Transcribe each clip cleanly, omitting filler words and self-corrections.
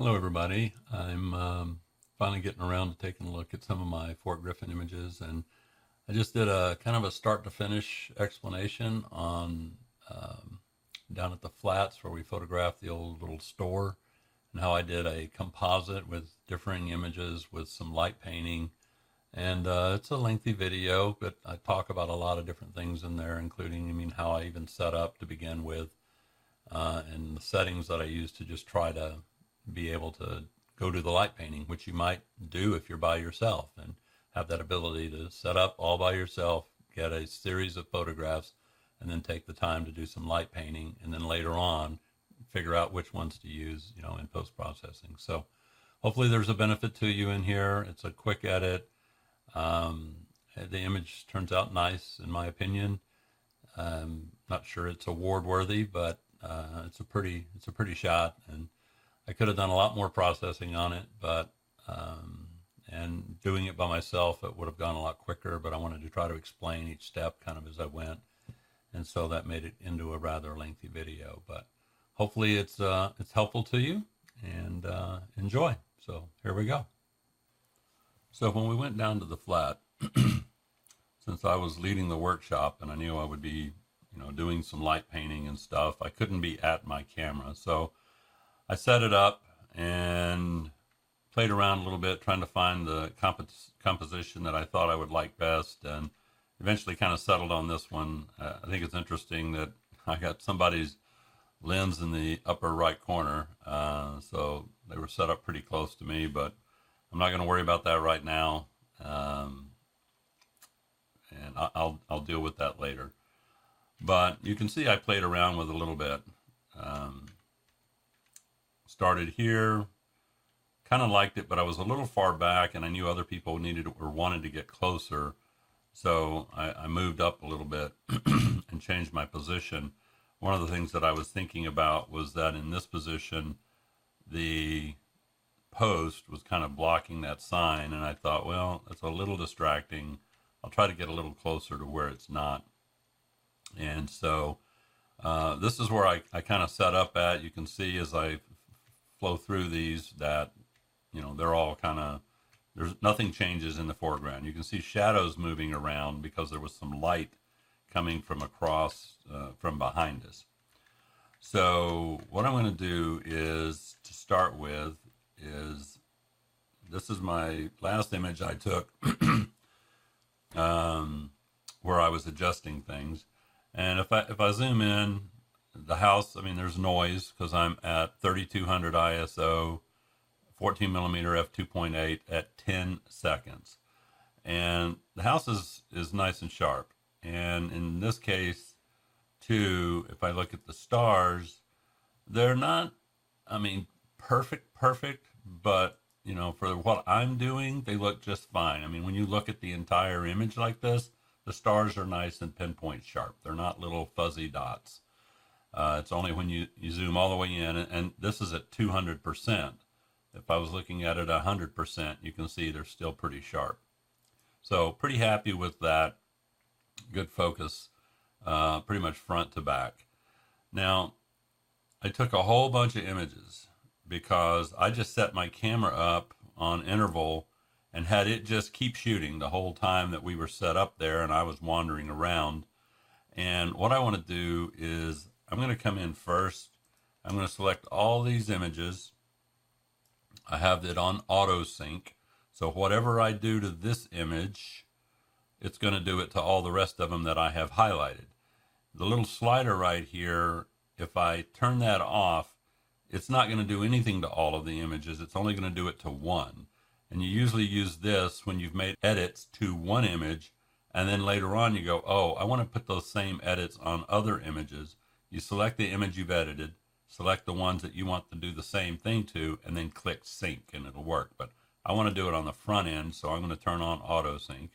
Hello, everybody. I'm finally getting around to taking a look at some of my Fort Griffin images, and I just did a kind of a start to finish explanation on down at the flats where we photographed the old little store, and how I did a composite with differing images with some light painting. And it's a lengthy video, but I talk about a lot of different things in there, including, how I even set up to begin with, and the settings that I use to just try to be able to go to the light painting, which you might do if you're by yourself and have that ability to set up all by yourself, get a series of photographs, and then take the time to do some light painting, and then later on figure out which ones to use, in post-processing. So hopefully there's a benefit to you in here. It's a quick edit. The image turns out nice, in my opinion. Not sure it's award worthy, but it's a pretty shot, and I could have done a lot more processing on it, but and doing it by myself, it would have gone a lot quicker. But I wanted to try to explain each step kind of as I went, and so that made it into a rather lengthy video. But hopefully it's helpful to you, and enjoy. So here we go. So when we went down to the flat, since I was leading the workshop and I knew I would be, doing some light painting and stuff, I couldn't be at my camera. So I set it up and played around a little bit, trying to find the composition that I thought I would like best, and eventually kind of settled on this one. I think it's interesting that I got somebody's lens in the upper right corner, so they were set up pretty close to me, but I'm not going to worry about that right now, and I'll deal with that later. But you can see I played around with it a little bit. Started here, kind of liked it, but I was a little far back, and I knew other people needed or wanted to get closer, so I moved up a little bit and changed my position. One of the things that I was thinking about was that in this position, the post was kind of blocking that sign, and I thought, well, that's a little distracting. I'll try to get a little closer to where it's not. And so this is where I kind of set up at. You can see as I flow through these that, they're all kind of, there's nothing changes in the foreground. You can see shadows moving around because there was some light coming from across, from behind us. So what I'm going to do is, to start with, is this is my last image I took where I was adjusting things. And if I zoom in, the house, there's noise because I'm at 3200 ISO, 14 millimeter f2.8 at 10 seconds. And the house is nice and sharp. And in this case, too, if I look at the stars, they're not, perfect, but, for what I'm doing, they look just fine. When you look at the entire image like this, the stars are nice and pinpoint sharp. They're not little fuzzy dots. It's only when you zoom all the way in, and this is at 200%. If I was looking at it 100%, you can see they're still pretty sharp. So pretty happy with that. Good focus, pretty much front to back. Now, I took a whole bunch of images because I just set my camera up on interval and had it just keep shooting the whole time that we were set up there and I was wandering around. And what I want to do is I'm going to come in first. I'm going to select all these images. I have it on auto sync. So whatever I do to this image, it's going to do it to all the rest of them that I have highlighted. The little slider right here, if I turn that off, it's not going to do anything to all of the images. It's only going to do it to one. And you usually use this when you've made edits to one image, and then later on you go, oh, I want to put those same edits on other images. You select the image you've edited, select the ones that you want to do the same thing to, and then click sync and it'll work. But I want to do it on the front end, so I'm going to turn on auto sync.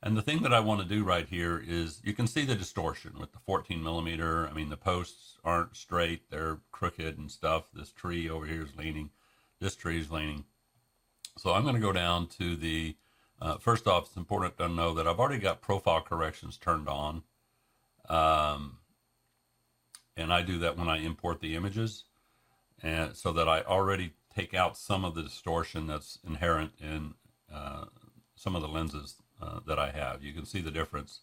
And the thing that I want to do right here is, you can see the distortion with the 14 millimeter. The posts aren't straight, they're crooked and stuff. This tree over here is leaning. This tree is leaning. So I'm going to go down to the, first off, it's important to know that I've already got profile corrections turned on. And I do that when I import the images, and so that I already take out some of the distortion that's inherent in some of the lenses that I have. You can see the difference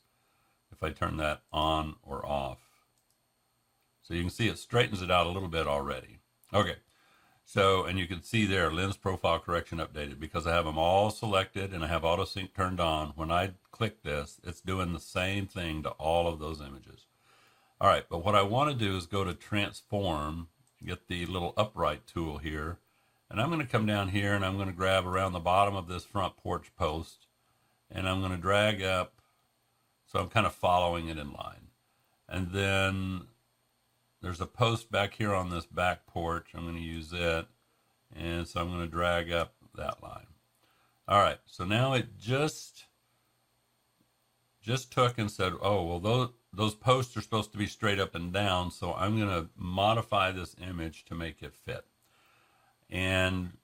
if I turn that on or off. So you can see it straightens it out a little bit already. Okay, so, and you can see there, lens profile correction updated, because I have them all selected and I have auto sync turned on. When I click this, it's doing the same thing to all of those images. All right, but what I want to do is go to transform, get the little upright tool here, and I'm going to come down here and I'm going to grab around the bottom of this front porch post, and I'm going to drag up, so I'm kind of following it in line. And then there's a post back here on this back porch. I'm going to use it, and so I'm going to drag up that line. All right, so now it just took and said, oh, well, those posts are supposed to be straight up and down, so I'm going to modify this image to make it fit. And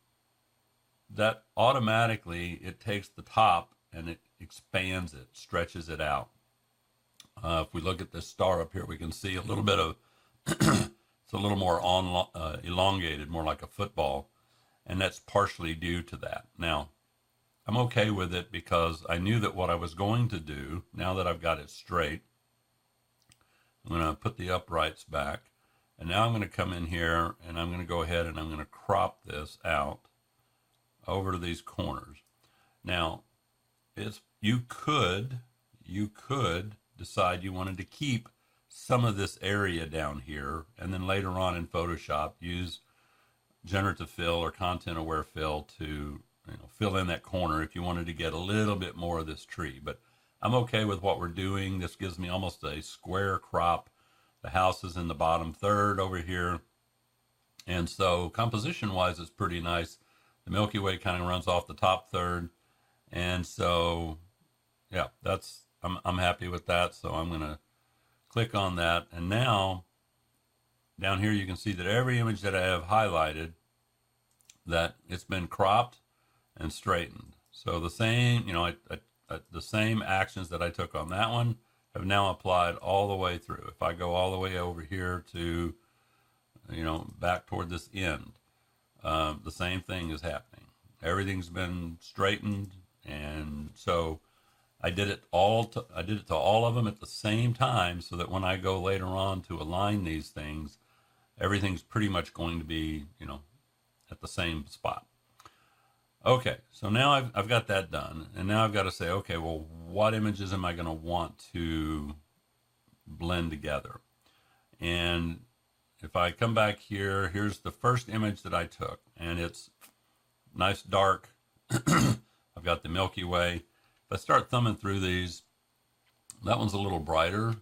that automatically, it takes the top and it expands it, stretches it out. If we look at this star up here, we can see a little bit of, it's a little more elongated, more like a football, and that's partially due to that. Now, I'm okay with it because I knew that what I was going to do, now that I've got it straight, I'm going to put the uprights back, and now I'm going to come in here and I'm going to go ahead and I'm going to crop this out over to these corners. Now, you could decide you wanted to keep some of this area down here, and then later on in Photoshop use generative fill or content aware fill to fill in that corner if you wanted to get a little bit more of this tree. But I'm okay with what we're doing. This gives me almost a square crop. The house is in the bottom third over here, and so composition wise it's pretty nice. The Milky Way kind of runs off the top third, and so yeah, I'm happy with that. So I'm going to click on that, and now down here you can see that every image that I have highlighted, that it's been cropped and straightened. So the same, the same actions that I took on that one have now applied all the way through. If I go all the way over here to, back toward this end, the same thing is happening. Everything's been straightened, and so I did it to all of them at the same time, so that when I go later on to align these things, everything's pretty much going to be, at the same spot. Okay, so now I've got that done, and now I've got to say, okay, well, what images am I going to want to blend together? And if I come back here, here's the first image that I took, and it's nice dark. I've got the Milky Way. If I start thumbing through these, that one's a little brighter,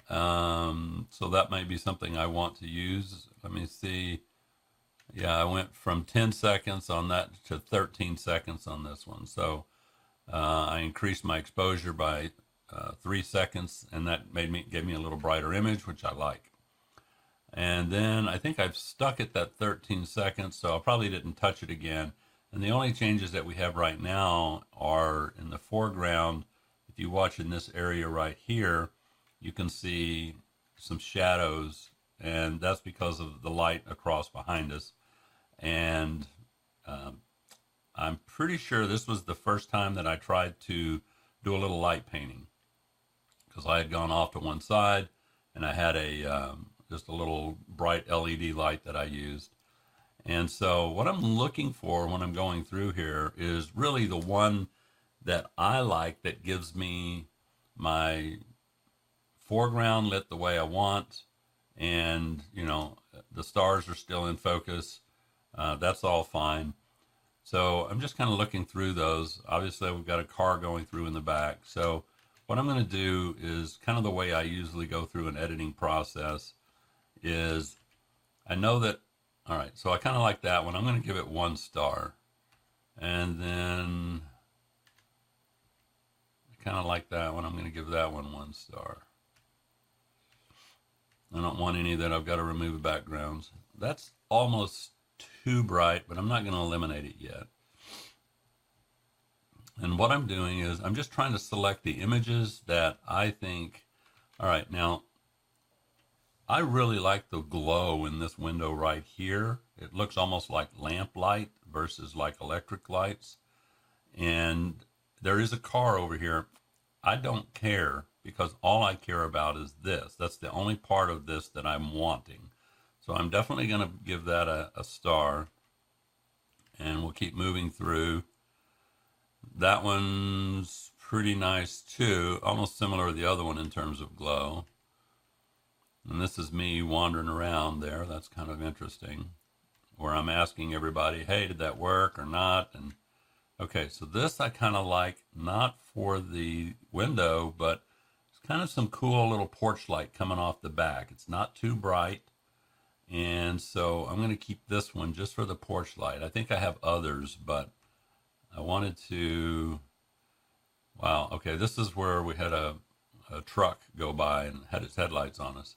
so that might be something I want to use. Let me see. Yeah, I went from 10 seconds on that to 13 seconds on this one. So I increased my exposure by 3 seconds, and that gave me a little brighter image, which I like. And then I think I've stuck at that 13 seconds, so I probably didn't touch it again. And the only changes that we have right now are in the foreground. If you watch in this area right here, you can see some shadows, and that's because of the light across behind us. And I'm pretty sure this was the first time that I tried to do a little light painting, because I had gone off to one side and I had just a little bright LED light that I used. And so what I'm looking for when I'm going through here is really the one that I like, that gives me my foreground lit the way I want, and the stars are still in focus. That's all fine. So I'm just kind of looking through those. Obviously we've got a car going through in the back. So what I'm going to do is kind of the way I usually go through an editing process is, I know that, all right, so I kind of like that one. I'm going to give it 1 star. And then I kind of like that one. I'm going to give that one 1 star. I don't want any that I've got to remove backgrounds. That's almost too bright, but I'm not going to eliminate it yet. And what I'm doing is I'm just trying to select the images that I think, all right, now I really like the glow in this window right here. it looks almost like lamp light versus like electric lights. And there is a car over here. I don't care because all I care about is this. That's the only part of this that I'm wanting. So I'm definitely going to give that a star, and we'll keep moving through. That one's pretty nice too, almost similar to the other one in terms of glow. And this is me wandering around there. That's kind of interesting, where I'm asking everybody, hey, did that work or not? And okay, so this I kind of like, not for the window, but it's kind of some cool little porch light coming off the back. It's not too bright. And so I'm going to keep this one just for the porch light. I think I have others, but I wanted to, wow, okay, this is where we had a truck go by and had its headlights on us.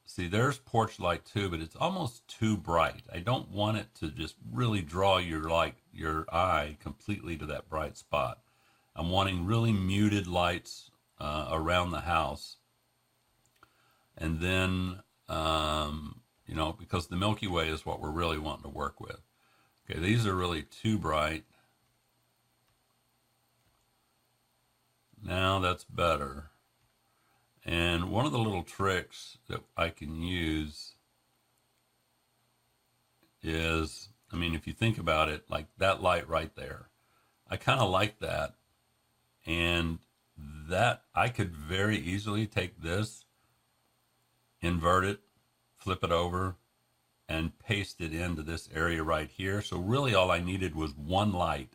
See, there's porch light too, but it's almost too bright. I don't want it to just really draw your eye completely to that bright spot. I'm wanting really muted lights around the house. And then, you know, because the Milky Way is what we're really wanting to work with. Okay, these are really too bright. Now that's better. And one of the little tricks that I can use is, I mean, if you think about it, like that light right there, I kind of like that. And that I could very easily take this, invert it, flip it over, and paste it into this area right here. So really all I needed was one light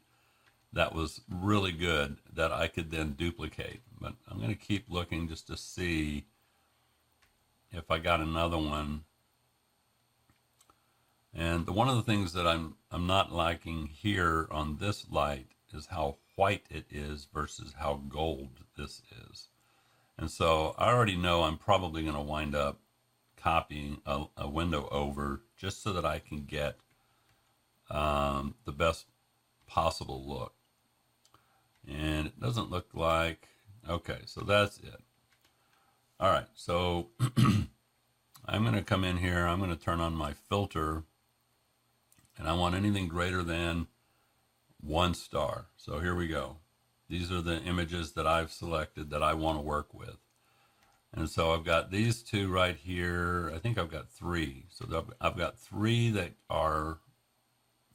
that was really good that I could then duplicate. But I'm going to keep looking just to see if I got another one. And one of the things that I'm not liking here on this light is how white it is versus how gold this is. And so I already know I'm probably going to wind up copying a window over just so that I can get the best possible look. And it doesn't look like, okay, so that's it. All right, so I'm going to come in here, I'm going to turn on my filter, and I want anything greater than 1 star. So here we go. These are the images that I've selected that I want to work with. And so I've got these two right here. I think I've got 3. So I've got 3 that are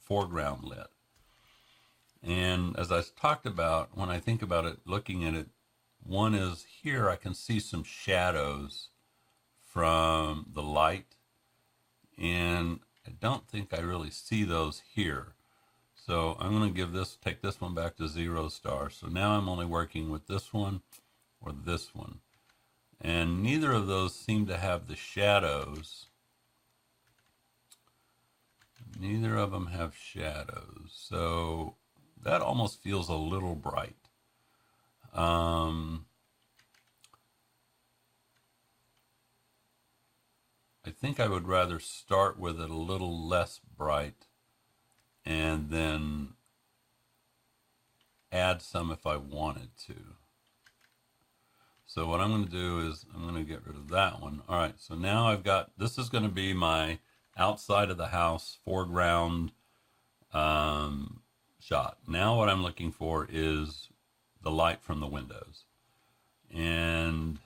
foreground lit. And as I talked about, when I think about it, looking at it, one is here I can see some shadows from the light. And I don't think I really see those here. So I'm going to take this one back to 0 stars. So now I'm only working with this one or this one. And neither of those seem to have the shadows. Neither of them have shadows. So that almost feels a little bright. I think I would rather start with it a little less bright and then add some if I wanted to. So what I'm going to do is I'm going to get rid of that one. All right, so now I've got, this is going to be my outside of the house foreground shot. Now what I'm looking for is the light from the windows. And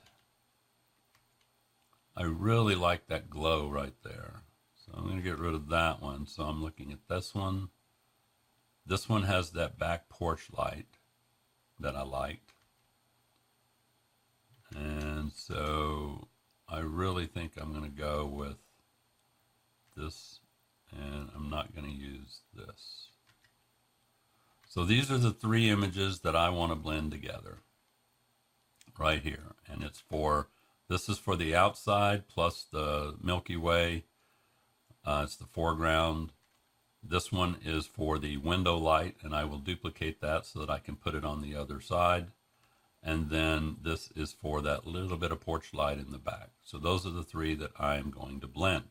I really like that glow right there. So I'm going to get rid of that one. So I'm looking at this one. This one has that back porch light that I liked. And so I really think I'm going to go with this, and I'm not going to use this. So these are the 3 images that I want to blend together right here. And it's for, this is for the outside plus the Milky Way. It's the foreground. This one is for the window light, and I will duplicate that so that I can put it on the other side. And then this is for that little bit of porch light in the back. So those are the 3 that I'm going to blend.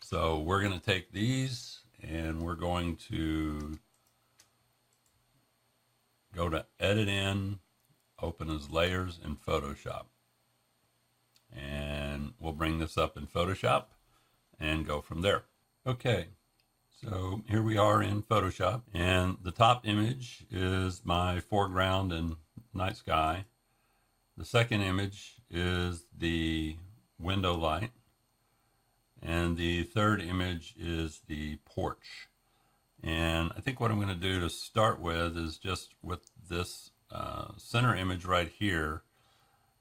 So we're going to take these and we're going to go to Edit In, Open as Layers in Photoshop. And we'll bring this up in Photoshop and go from there. Okay, so here we are in Photoshop, and the top image is my foreground and night sky. The second image is the window light, and the third image is the porch. And I think what I'm going to do to start with is just with this center image right here,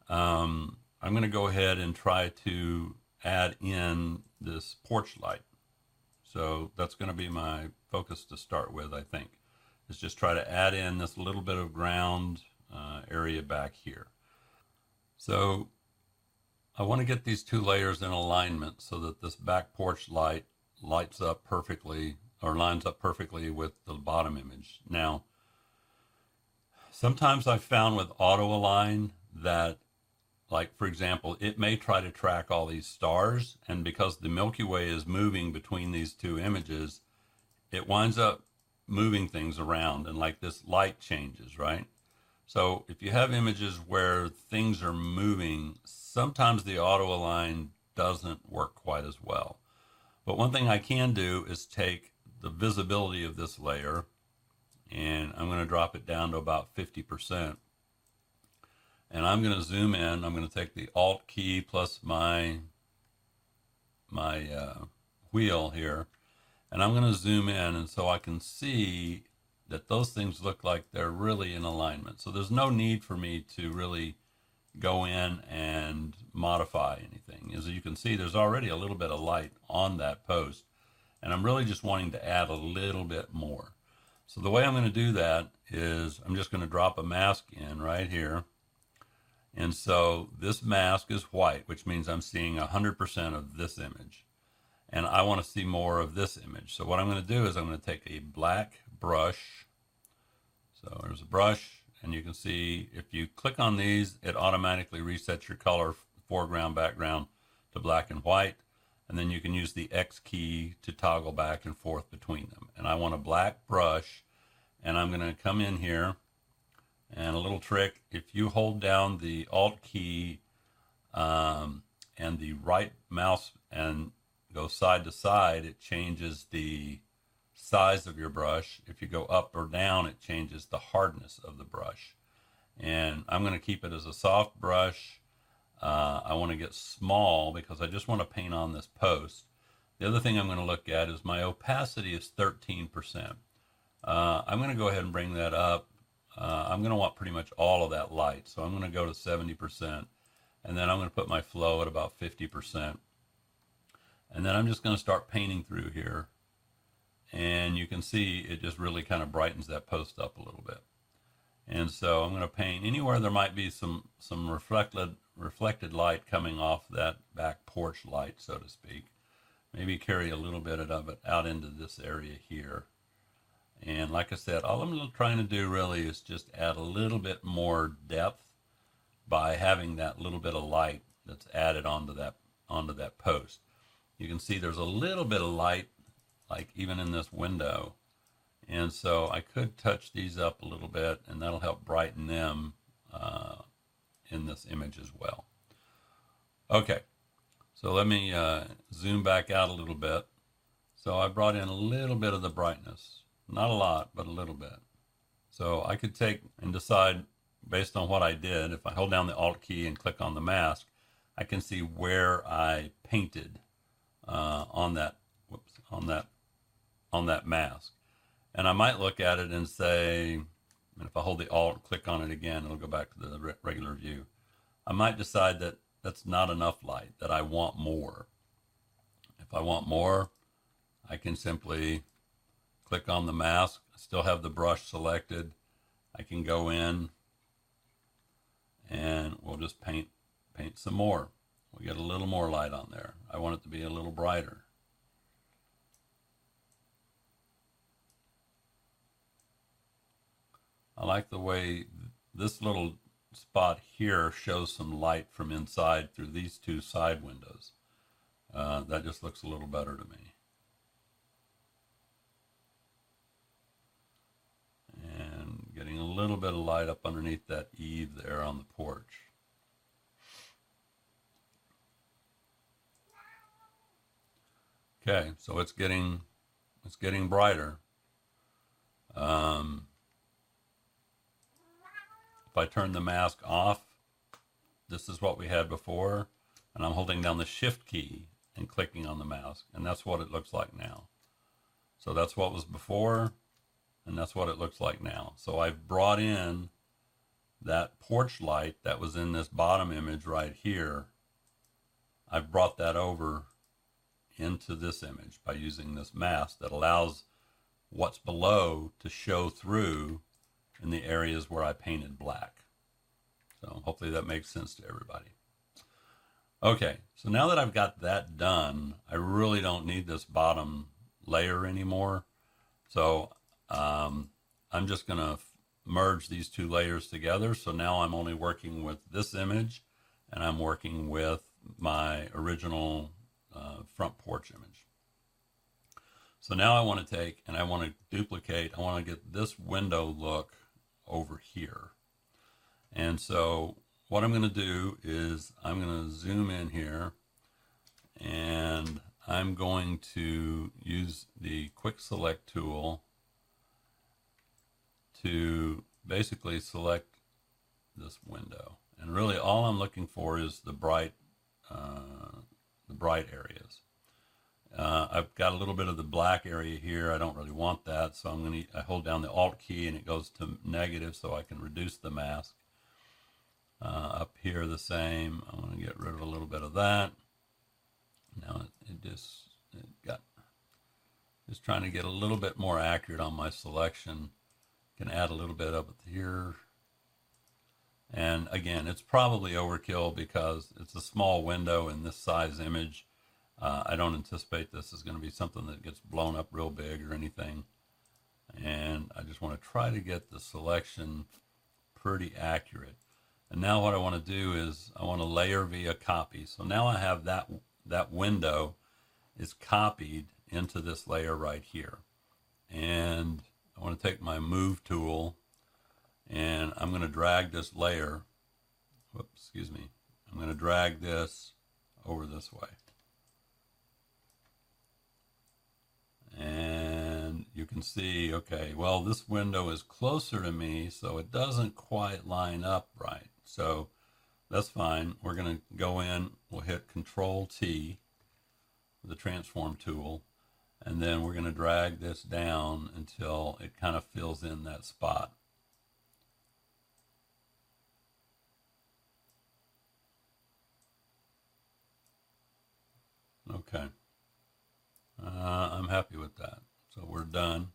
I'm going to go ahead and try to add in this porch light. So that's going to be my focus to start with, I think, is just try to add in this little bit of ground area back here. So I want to get these two layers in alignment so that this back porch light lights up perfectly, or lines up perfectly with the bottom image. Now, sometimes I've found with auto align that, like, for example, it may try to track all these stars, and because the Milky Way is moving between these two images, it winds up moving things around, and like this light changes, right? So if you have images where things are moving, sometimes the auto align doesn't work quite as well. But one thing I can do is take the visibility of this layer, and I'm going to drop it down to about 50%. And I'm going to zoom in. I'm going to take the Alt key plus my wheel here, and I'm going to zoom in, and so I can see that those things look like they're really in alignment. So there's no need for me to really go in and modify anything. As you can see, there's already a little bit of light on that post, and I'm really just wanting to add a little bit more. So the way I'm going to do that is I'm just going to drop a mask in right here. And so this mask is white, which means I'm seeing 100% of this image. And I want to see more of this image. So what I'm going to do is I'm going to take a black brush. So there's a brush, and you can see if you click on these, it automatically resets your color, foreground, background, to black and white. And then you can use the X key to toggle back and forth between them. And I want a black brush, and I'm going to come in here. And a little trick, if you hold down the Alt key and the right mouse and go side to side, it changes the size of your brush. If you go up or down, it changes the hardness of the brush. And I'm going to keep it as a soft brush. I want to get small because I just want to paint on this post. The other thing I'm going to look at is my opacity is 13%. I'm going to go ahead and bring that up. I'm going to want pretty much all of that light. So I'm going to go to 70%. And then I'm going to put my flow at about 50%. And then I'm just going to start painting through here. And you can see it just really kind of brightens that post up a little bit. And so I'm going to paint anywhere there might be some reflected light coming off that back porch light, so to speak. Maybe carry a little bit of it out into this area here. And like I said, all I'm trying to do really is just add a little bit more depth by having that little bit of light that's added onto that post. You can see there's a little bit of light, like even in this window. And so I could touch these up a little bit, and that'll help brighten them in this image as well. Okay, so let me zoom back out a little bit. So I brought in a little bit of the brightness. Not a lot, but a little bit. So I could take and decide based on what I did. If I hold down the Alt key and click on the mask, I can see where I painted on that mask. And I might look at it and say, and if I hold the Alt and click on it again, it'll go back to the regular view. I might decide that that's not enough light, that I want more. If I want more, I can simply click on the mask. I still have the brush selected. I can go in and we'll just paint some more. We'll get a little more light on there. I want it to be a little brighter. I like the way this little spot here shows some light from inside through these two side windows. That just looks a little better to me. And getting a little bit of light up underneath that eave there on the porch. Okay, so it's getting brighter. If I turn the mask off, this is what we had before, and I'm holding down the shift key and clicking on the mask, and that's what it looks like now. So that's what was before, and that's what it looks like now. So I've brought in that porch light that was in this bottom image right here. I've brought that over into this image by using this mask that allows what's below to show through in the areas where I painted black. So hopefully that makes sense to everybody. Okay, so now that I've got that done, I really don't need this bottom layer anymore. So I'm just gonna merge these two layers together. So now I'm only working with this image, and I'm working with my original front porch image. So now I want to take and I want to duplicate, I want to get this window look over here. And so what I'm going to do is I'm going to zoom in here, and I'm going to use the quick select tool to basically select this window. And really all I'm looking for is the bright areas. I've got a little bit of the black area here. I don't really want that, so I hold down the Alt key and it goes to negative so I can reduce the mask. Up here the same. I want to get rid of a little bit of that. Now just trying to get a little bit more accurate on my selection. Can add a little bit up here. And again, it's probably overkill because it's a small window in this size image. I don't anticipate this is going to be something that gets blown up real big or anything. And I just want to try to get the selection pretty accurate. And now what I want to do is I want to layer via copy. So now I have that window is copied into this layer right here. And I want to take my move tool and I'm going to drag this layer. Whoops, excuse me. I'm going to drag this over this way. And you can see, okay, well, this window is closer to me, so it doesn't quite line up right. So that's fine. We're going to go in, we'll hit Control T, the transform tool, and then we're going to drag this down until it kind of fills in that spot. Okay. I'm happy with that. So we're done.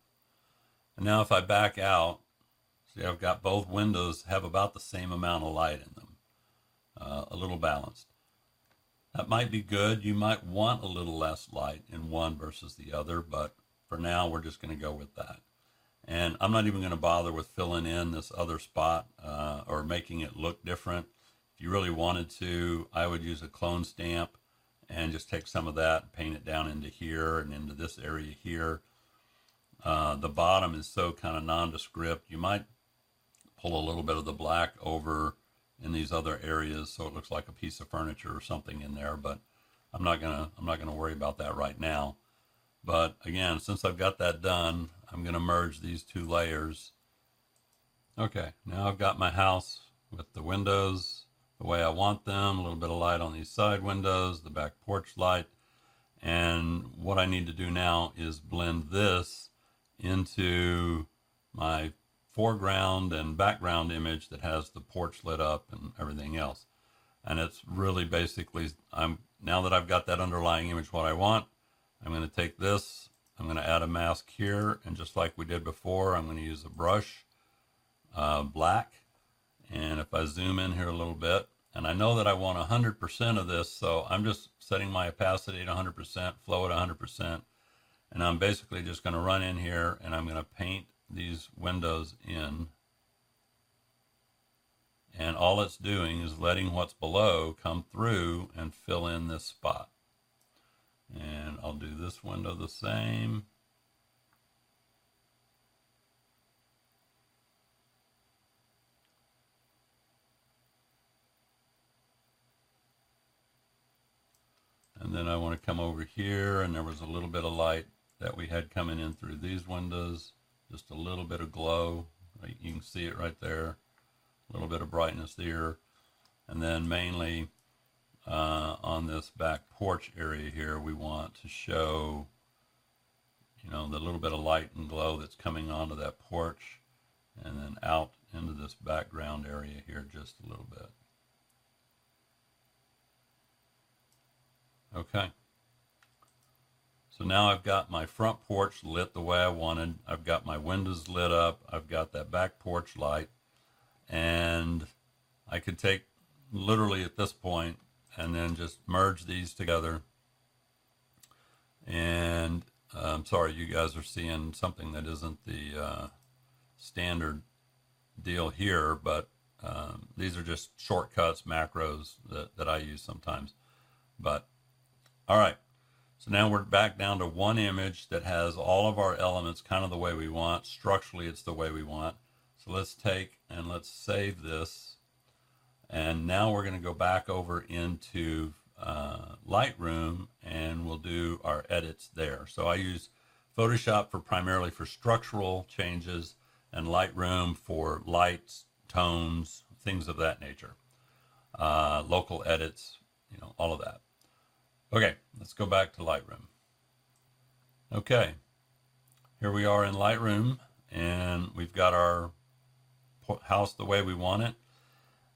And now if I back out, see, I've got both windows have about the same amount of light in them, a little balanced. That might be good. You might want a little less light in one versus the other, but for now we're just going to go with that. And I'm not even going to bother with filling in this other spot or making it look different. If you really wanted to, I would use a clone stamp and just take some of that and paint it down into here and into this area here. The bottom is so kind of nondescript. You might pull a little bit of the black over in these other areas so it looks like a piece of furniture or something in there, but I'm not gonna worry about that right now. But again, since I've got that done, I'm gonna merge these two layers. Okay, now I've got my house with the windows the way I want them, a little bit of light on these side windows, the back porch light. And what I need to do now is blend this into my foreground and background image that has the porch lit up and everything else. And it's really basically, now that I've got that underlying image what I want, I'm going to take this, I'm going to add a mask here, and just like we did before, I'm going to use a brush, black. And if I zoom in here a little bit, and I know that I want 100% of this, so I'm just setting my opacity at 100%, flow at 100%, and I'm basically just going to run in here and I'm going to paint these windows in. And all it's doing is letting what's below come through and fill in this spot. And I'll do this window the same. And then I want to come over here, and there was a little bit of light that we had coming in through these windows, just a little bit of glow. You can see it right there, a little bit of brightness there. And then mainly on this back porch area here, we want to show, you know, the little bit of light and glow that's coming onto that porch, and then out into this background area here just a little bit. Okay. So now I've got my front porch lit the way I wanted. I've got my windows lit up. I've got that back porch light. And I could take literally at this point and then just merge these together. And I'm sorry, you guys are seeing something that isn't the standard deal here, but these are just shortcuts, macros that I use sometimes. But all right, so now we're back down to one image that has all of our elements kind of the way we want. Structurally, it's the way we want. So let's take and let's save this. And now we're going to go back over into Lightroom, and we'll do our edits there. So I use Photoshop primarily for structural changes, and Lightroom for lights, tones, things of that nature. Local edits, you know, all of that. Okay, let's go back to Lightroom. Okay, here we are in Lightroom, and we've got our house the way we want it.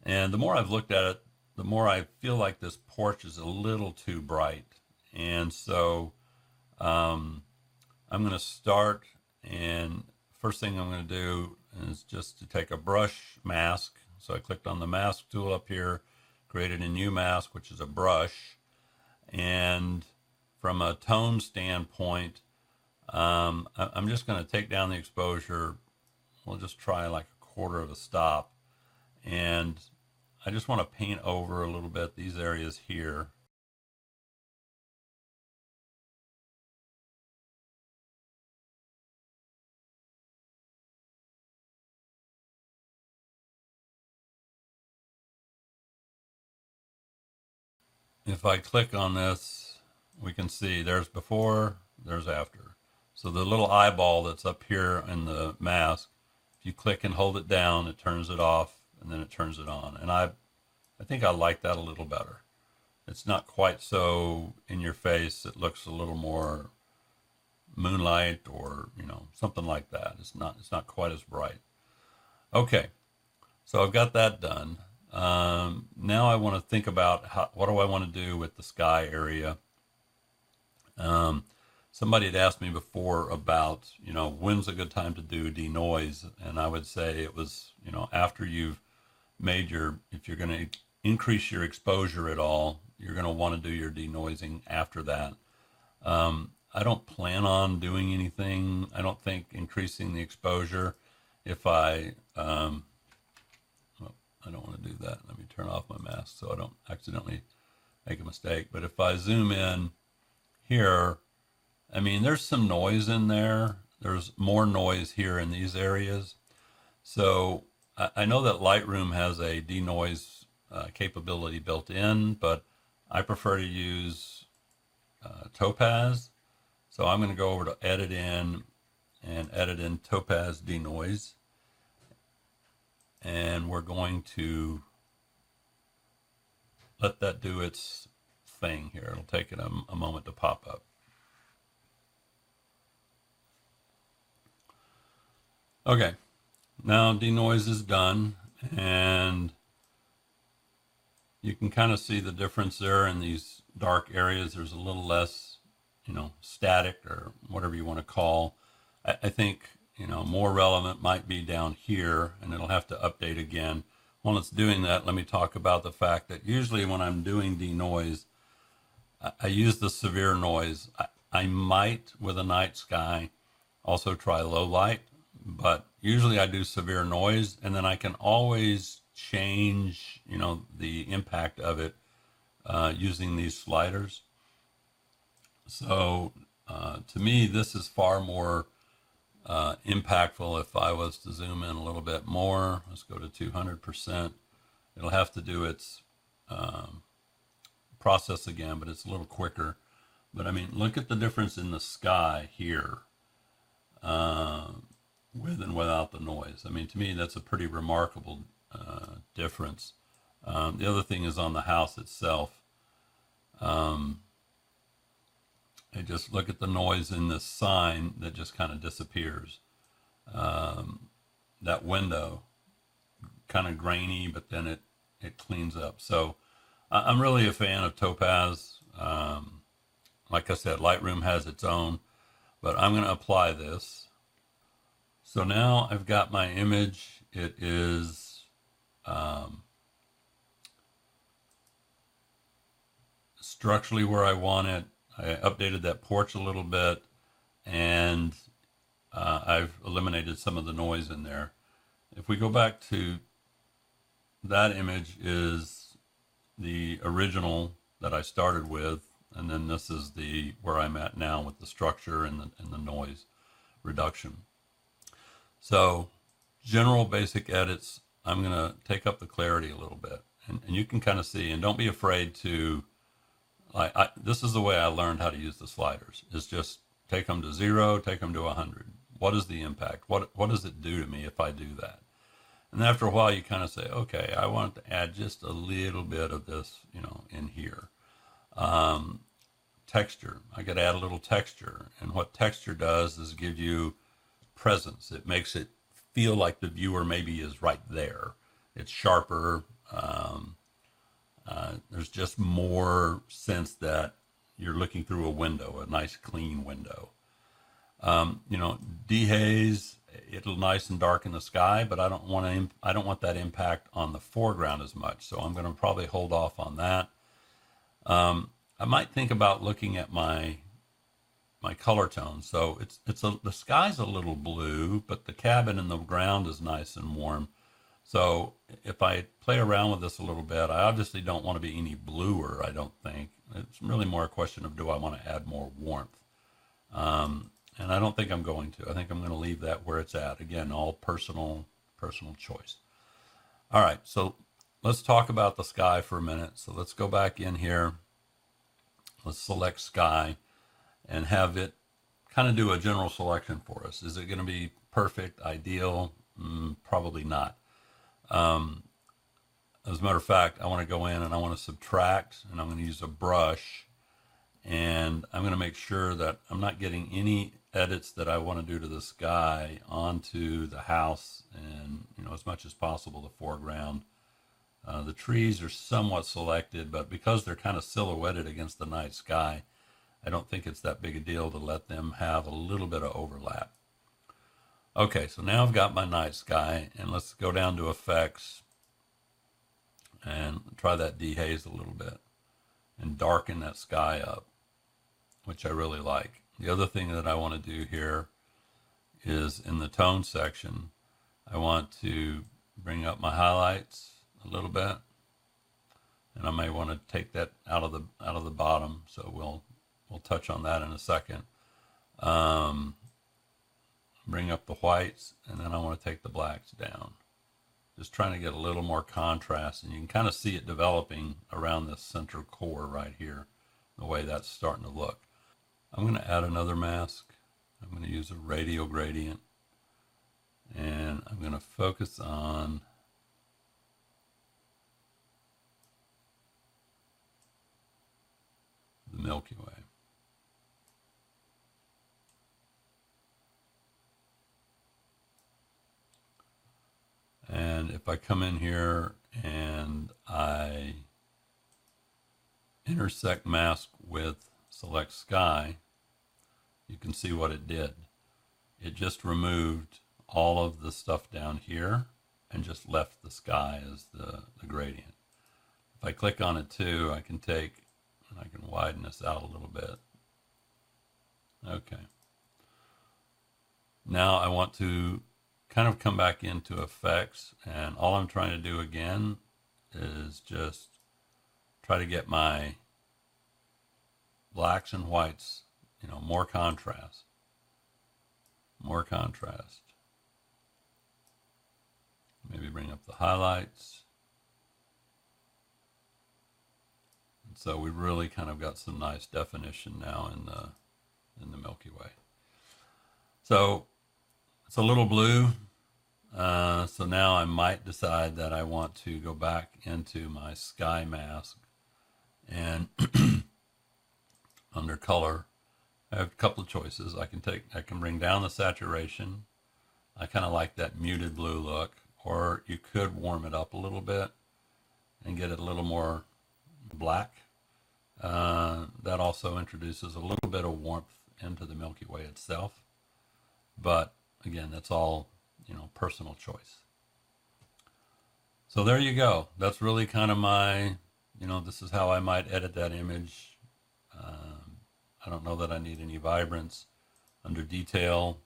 And the more I've looked at it, the more I feel like this porch is a little too bright. And so I'm going to start, and first thing I'm going to do is just to take a brush mask. So I clicked on the mask tool up here, created a new mask, which is a brush. And from a tone standpoint, I'm just going to take down the exposure. We'll just try like a 1/4 of a stop. And I just want to paint over a little bit these areas here. If I click on this, we can see there's before, there's after. So the little eyeball that's up here in the mask, if you click and hold it down, it turns it off, and then it turns it on. And I think I like that a little better. It's not quite so in your face. It looks a little more moonlight, or, you know, something like that. It's not quite as bright. Okay, so I've got that done. Now I want to think about what do I want to do with the sky area. Somebody had asked me before about, you know, when's a good time to do denoise, and I would say it was, you know, after you've made if you're going to increase your exposure at all, you're going to want to do your denoising after that. I don't plan on doing anything. I don't think increasing the exposure. If I don't want to do that. Let me turn off my mask so I don't accidentally make a mistake. But if I zoom in here, I mean, there's some noise in there. There's more noise here in these areas. So I know that Lightroom has a denoise capability built in, but I prefer to use Topaz. So I'm going to go over to Edit In and edit in Topaz Denoise. And we're going to let that do its thing here. It'll take it a moment to pop up. Okay, now denoise is done, and you can kind of see the difference there in these dark areas. There's a little less, you know, static, or whatever you want to call. I think, you know, more relevant might be down here, and it'll have to update again. While it's doing that, let me talk about the fact that usually when I'm doing denoise, I use the severe noise. I might, with a night sky, also try low light, but usually I do severe noise, and then I can always change, you know, the impact of it using these sliders. So to me, this is far more impactful. If I was to zoom in a little bit more, let's go to 200%. It'll have to do its process again, but it's a little quicker. But I mean, look at the difference in the sky here, with and without the noise. I mean, to me, that's a pretty remarkable difference. The other thing is on the house itself. I just look at the noise in this sign that just kind of disappears. That window, kind of grainy, but then it cleans up. So I'm really a fan of Topaz. Like I said, Lightroom has its own, but I'm going to apply this. So now I've got my image. It is structurally where I want it. I updated that porch a little bit, and I've eliminated some of the noise in there. If we go back to that image, is the original that I started with, and then this is the where I'm at now with the structure and the noise reduction. So general basic edits, I'm going to take up the clarity a little bit, and you can kind of see, and don't be afraid to, this is the way I learned how to use the sliders, is just take them to 0, take them to 100. What is the impact? What does it do to me if I do that? And after a while, you kind of say, okay, I want to add just a little bit of this, in here. Texture, I got to add a little texture. And what texture does is give you presence. It makes it feel like the viewer maybe is right there. It's sharper. There's just more sense that you're looking through a window, a nice clean window. Dehaze, it'll nice and dark in the sky, but I don't want that impact on the foreground as much. So I'm going to probably hold off on that. I might think about looking at my color tone. So the sky's a little blue, but the cabin and the ground is nice and warm. So if I play around with this a little bit, I obviously don't want to be any bluer, I don't think. It's really more a question of, do I want to add more warmth? And I don't think I'm going to. I think I'm going to leave that where it's at. Again, all personal choice. All right, so let's talk about the sky for a minute. So let's go back in here. Let's select sky and have it kind of do a general selection for us. Is it going to be perfect, ideal? Probably not. As a matter of fact, I want to go in and I want to subtract, and I'm going to use a brush, and I'm going to make sure that I'm not getting any edits that I want to do to the sky onto the house, and as much as possible the foreground. The trees are somewhat selected, but because they're kind of silhouetted against the night sky, I don't think it's that big a deal to let them have a little bit of overlap. Okay, so now I've got my night sky, and let's go down to effects and try that dehaze a little bit and darken that sky up, which I really like. The other thing that I want to do here is in the tone section, I want to bring up my highlights a little bit, and I may want to take that out of the bottom. So we'll touch on that in a second. Bring up the whites, and then I want to take the blacks down. Just trying to get a little more contrast, and you can kind of see it developing around this center core right here, the way that's starting to look. I'm going to add another mask. I'm going to use a radial gradient, and I'm going to focus on the Milky Way. And if I come in here and I intersect mask with select sky, you can see what it did. It just removed all of the stuff down here and just left the sky as the gradient. If I click on it too, I can take and I can widen this out a little bit. Okay. Now I want to kind of come back into effects, and all I'm trying to do again is just try to get my blacks and whites, more contrast. Maybe bring up the highlights. So we really kind of got some nice definition now in the Milky Way. So it's a little blue. So now I might decide that I want to go back into my sky mask, and under color, I have a couple of choices. I can bring down the saturation. I kind of like that muted blue look, or you could warm it up a little bit and get it a little more black. That also introduces a little bit of warmth into the Milky Way itself. But again, that's all, personal choice. So there you go. That's really kind of my, this is how I might edit that image. I don't know that I need any vibrance. Under detail,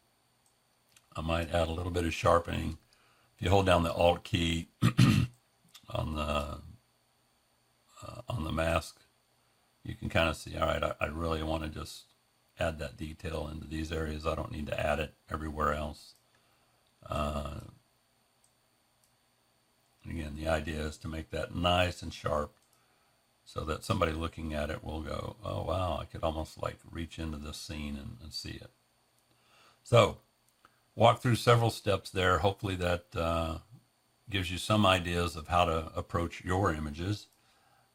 I might add a little bit of sharpening. If you hold down the Alt key on the mask, you can kind of see, all right, I really want to just add that detail into these areas. I don't need to add it everywhere else. Again, the idea is to make that nice and sharp so that somebody looking at it will go, oh, wow, I could almost like reach into this scene and see it. So walk through several steps there. Hopefully that gives you some ideas of how to approach your images.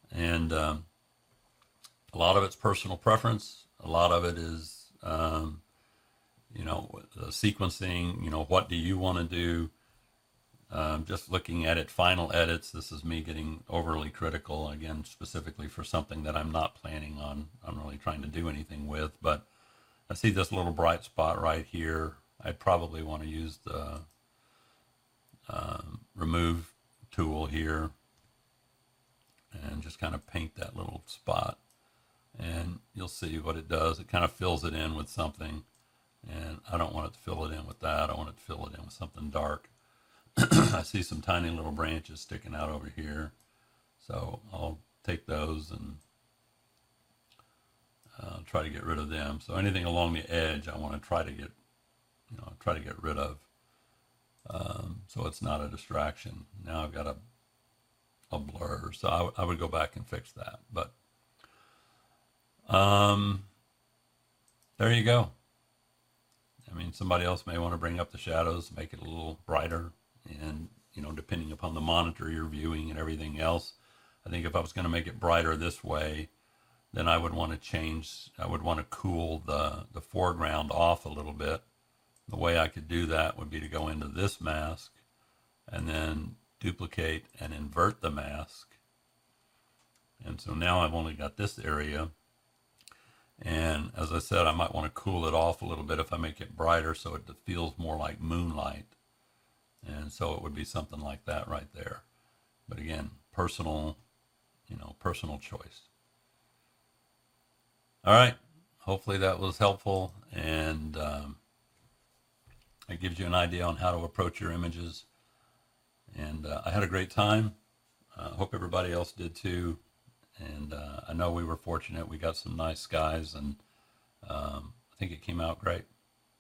And a lot of it's personal preference. A lot of it is, sequencing, what do you want to do? Just looking at it, final edits, this is me getting overly critical, again, specifically for something that I'm not planning on really trying to do anything with. But I see this little bright spot right here. I'd probably want to use the remove tool here and just kind of paint that little spot. And you'll see what it does. It kind of fills it in with something. And I don't want it to fill it in with that. I want it to fill it in with something dark. I see some tiny little branches sticking out over here. So I'll take those and try to get rid of them. So anything along the edge, I want to try to get rid of. So it's not a distraction. Now I've got a blur. So I would go back and fix that. But there you go. I mean, somebody else may want to bring up the shadows, make it a little brighter. And, depending upon the monitor you're viewing and everything else, I think if I was going to make it brighter this way, then I would want to cool the foreground off a little bit. The way I could do that would be to go into this mask and then duplicate and invert the mask. And so now I've only got this area. And as I said, I might want to cool it off a little bit if I make it brighter so it feels more like moonlight. And so it would be something like that right there. But again, personal choice. All right. Hopefully that was helpful, and it gives you an idea on how to approach your images. And I had a great time. Hope everybody else did too. And I know we were fortunate. We got some nice skies, and I think it came out great.